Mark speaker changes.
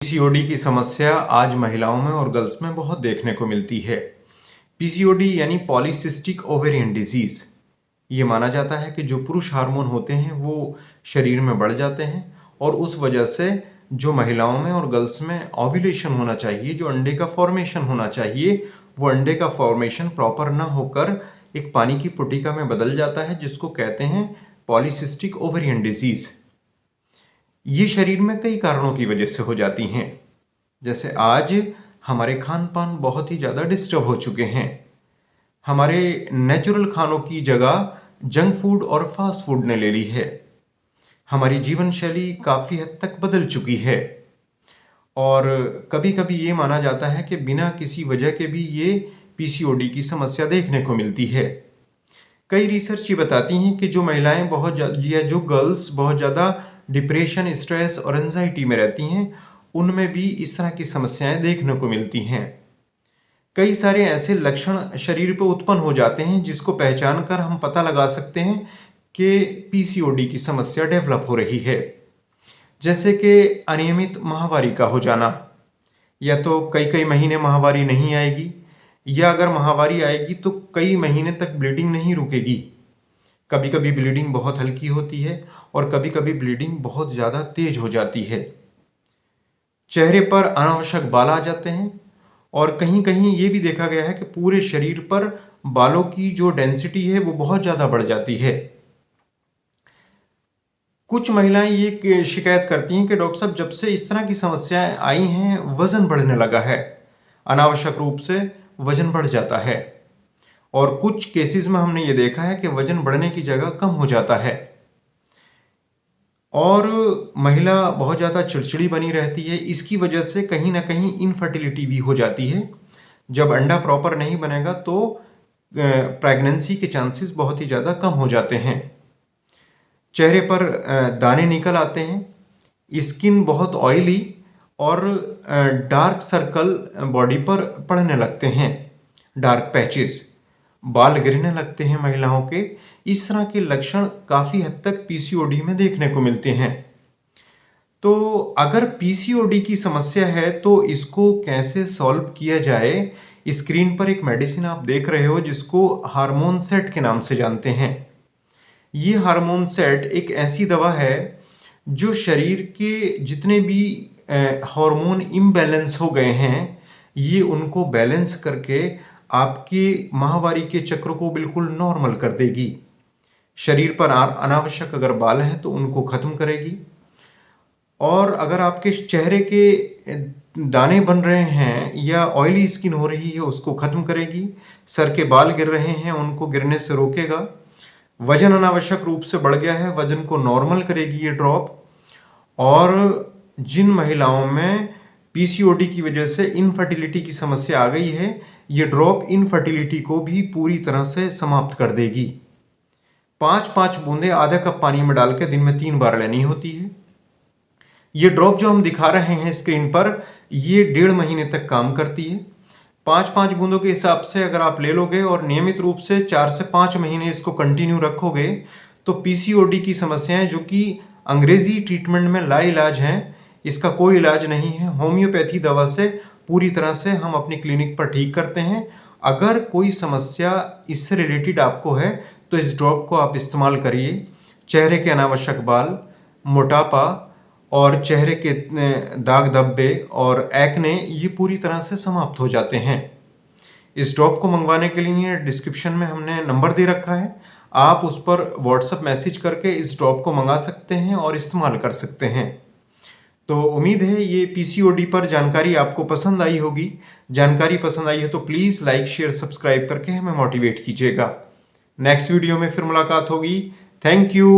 Speaker 1: PCOD की समस्या आज महिलाओं में और गर्ल्स में बहुत देखने को मिलती है। पीसीओडी यानी पॉलीसिस्टिक ओवेरियन डिजीज। ये माना जाता है कि जो पुरुष हार्मोन होते हैं वो शरीर में बढ़ जाते हैं और उस वजह से जो महिलाओं में और गर्ल्स में ओव्यूलेशन होना चाहिए, जो अंडे का फॉर्मेशन होना चाहिए, वो अंडे का फॉर्मेशन प्रॉपर ना होकर एक पानी की पुटिका में बदल जाता है, जिसको कहते हैं पॉलीसिस्टिक ओवेरियन डिजीज। ये शरीर में कई कारणों की वजह से हो जाती हैं। जैसे आज हमारे खान पान बहुत ही ज़्यादा डिस्टर्ब हो चुके हैं। हमारे नेचुरल खानों की जगह जंक फूड और फास्ट फूड ने ले ली है। हमारी जीवन शैली काफ़ी हद तक बदल चुकी है और कभी कभी ये माना जाता है कि बिना किसी वजह के भी ये पीसीओडी की समस्या देखने को मिलती है। कई रिसर्च ये बताती हैं कि जो महिलाएं या जो गर्ल्स बहुत ज़्यादा डिप्रेशन, स्ट्रेस और एंजाइटी में रहती हैं, उनमें भी इस तरह की समस्याएं देखने को मिलती हैं। कई सारे ऐसे लक्षण शरीर पर उत्पन्न हो जाते हैं जिसको पहचान कर हम पता लगा सकते हैं कि पीसीओडी की समस्या डेवलप हो रही है। जैसे कि अनियमित माहवारी का हो जाना, या तो कई कई महीने माहवारी नहीं आएगी, या अगर माहवारी आएगी तो कई महीने तक ब्लीडिंग नहीं रुकेगी। कभी कभी ब्लीडिंग बहुत हल्की होती है और कभी कभी ब्लीडिंग बहुत ज़्यादा तेज हो जाती है। चेहरे पर अनावश्यक बाल आ जाते हैं और कहीं कहीं ये भी देखा गया है कि पूरे शरीर पर बालों की जो डेंसिटी है वो बहुत ज़्यादा बढ़ जाती है। कुछ महिलाएं ये शिकायत करती हैं कि डॉक्टर साहब, जब से इस तरह की समस्याएं आई हैं वज़न बढ़ने लगा है, अनावश्यक रूप से वज़न बढ़ जाता है। और कुछ केसेस में हमने ये देखा है कि वज़न बढ़ने की जगह कम हो जाता है और महिला बहुत ज़्यादा चिड़चिड़ी बनी रहती है। इसकी वजह से कहीं ना कहीं इनफर्टिलिटी भी हो जाती है। जब अंडा प्रॉपर नहीं बनेगा तो प्रेगनेंसी के चांसेस बहुत ही ज़्यादा कम हो जाते हैं। चेहरे पर दाने निकल आते हैं, स्किन बहुत ऑयली और डार्क सर्कल बॉडी पर पड़ने लगते हैं, डार्क पैचेस, बाल गिरने लगते हैं महिलाओं के। इस तरह के लक्षण काफ़ी हद तक पीसीओडी में देखने को मिलते हैं। तो अगर पीसीओडी की समस्या है तो इसको कैसे सॉल्व किया जाए? स्क्रीन पर एक मेडिसिन आप देख रहे हो जिसको हार्मोन सेट के नाम से जानते हैं। ये हार्मोन सेट एक ऐसी दवा है जो शरीर के जितने भी हार्मोन इम्बैलेंस हो गए हैं, ये उनको बैलेंस करके आपके माहवारी के चक्र को बिल्कुल नॉर्मल कर देगी। शरीर पर अनावश्यक अगर बाल हैं तो उनको ख़त्म करेगी, और अगर आपके चेहरे के दाने बन रहे हैं या ऑयली स्किन हो रही है उसको ख़त्म करेगी। सर के बाल गिर रहे हैं उनको गिरने से रोकेगा। वजन अनावश्यक रूप से बढ़ गया है, वजन को नॉर्मल करेगी ये ड्रॉप। और जिन महिलाओं में पीसीओडी की वजह से इनफर्टिलिटी की समस्या आ गई है, ये ड्रॉप इनफर्टिलिटी को भी पूरी तरह से समाप्त कर देगी। 5-5 बूंदें आधा कप पानी में डाल के दिन में 3 बार लेनी होती है। ये ड्रॉप जो हम दिखा रहे हैं स्क्रीन पर, ये 1.5 महीने तक काम करती है। 5-5 बूंदों के हिसाब से अगर आप ले लोगे और नियमित रूप से 4 से 5 महीने इसको कंटिन्यू रखोगे तो पीसीओडी की समस्याएं, जो कि अंग्रेजी ट्रीटमेंट में लाइलाज हैं, इसका कोई इलाज नहीं है। होम्योपैथी दवा से पूरी तरह से हम अपनी क्लिनिक पर ठीक करते हैं। अगर कोई समस्या इससे रिलेटेड आपको है तो इस ड्रॉप को आप इस्तेमाल करिए। चेहरे के अनावश्यक बाल, मोटापा और चेहरे के दाग धब्बे और एक्ने, ये पूरी तरह से समाप्त हो जाते हैं। इस ड्रॉप को मंगवाने के लिए डिस्क्रिप्शन में हमने नंबर दे रखा है, आप उस पर व्हाट्सएप मैसेज करके इस ड्रॉप को मंगा सकते हैं और इस्तेमाल कर सकते हैं। तो उम्मीद है ये पीसीओडी पर जानकारी आपको पसंद आई होगी। जानकारी पसंद आई है तो प्लीज़ लाइक, शेयर, सब्सक्राइब करके हमें मोटिवेट कीजिएगा। नेक्स्ट वीडियो में फिर मुलाकात होगी। Thank you.